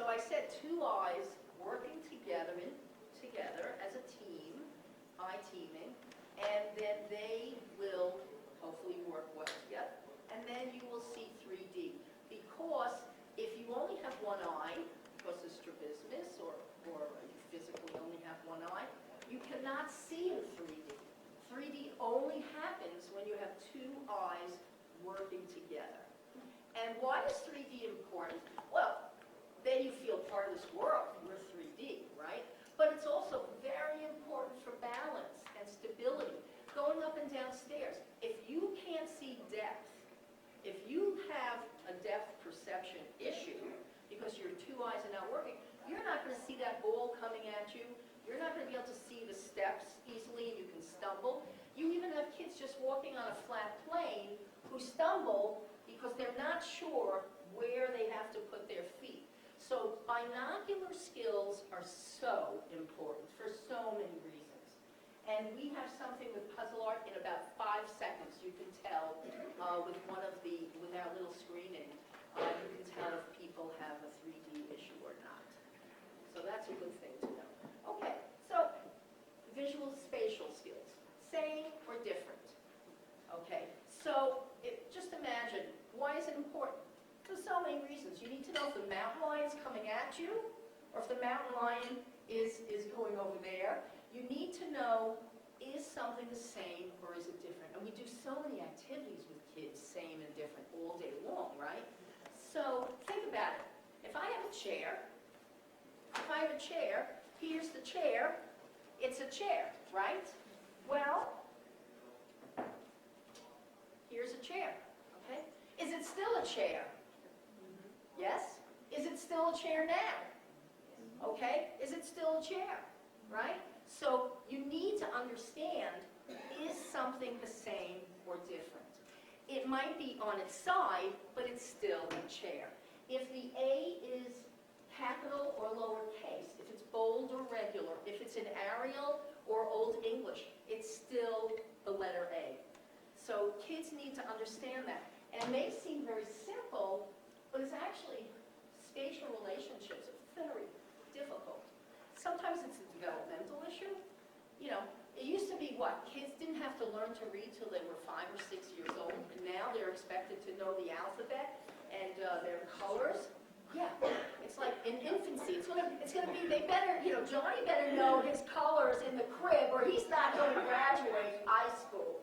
So I said two eyes working together as a team, eye teaming, and then they will hopefully work well together. And then you will see 3D. Because if you only have one eye, because of strabismus or you physically only have one eye, you cannot see in 3D. 3D only happens when you have two eyes working together. And why is 3D important? Well, then you feel part of this world. We're 3D, right? But it's also very important for balance and stability. Going up and down stairs. If you can't see depth, if you have a depth perception issue because your two eyes are not working, you're not going to see that ball coming at you. You're not going to be able to see the steps easily, and you can stumble. You even have kids just walking on a flat plane who stumble because they're not sure where they have to put their feet. So binocular skills are so important for so many reasons. And we have something with puzzle art in about 5 seconds. You can tell with our little screening, you can tell if people have a 3D issue or not. So that's a good thing to know. Okay, so visual spatial skills, same or different. Okay, so just imagine, why is it important? For so many reasons. You need to know if the mountain lion is coming at you, or if the mountain lion is going over there. You need to know, is something the same or is it different? And we do so many activities with kids, same and different, all day long, right? So think about it. If I have a chair, here's the chair, it's a chair, right? Well, here's a chair, okay? Is it still a chair? Yes? Is it still a chair now? Okay? Is it still a chair? Right? So you need to understand, is something the same or different? It might be on its side, but it's still a chair. If the A is capital or lowercase, if it's bold or regular, if it's in Arial or Old English, it's still the letter A. So kids need to understand that. And it may seem very simple, but it's actually, spatial relationships are very difficult. Sometimes it's a developmental issue. You know, it used to be what? Kids didn't have to learn to read till they were 5 or 6 years old, and now they're expected to know the alphabet and their colors. Yeah, it's like in infancy. It's gonna be, they better, Johnny better know his colors in the crib, or he's not going to graduate high school,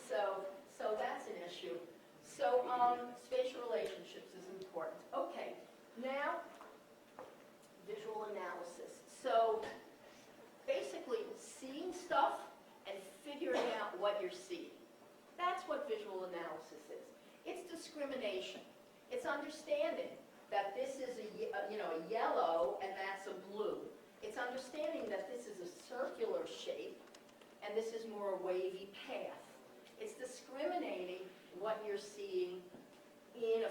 So that's an issue. So spatial relationships is important. Okay, now visual analysis. So basically seeing stuff and figuring out what you're seeing. That's what visual analysis is. It's discrimination. It's understanding that this is a yellow and that's a blue. It's understanding that this is a circular shape and this is more a wavy path. It's discriminating what you're seeing in a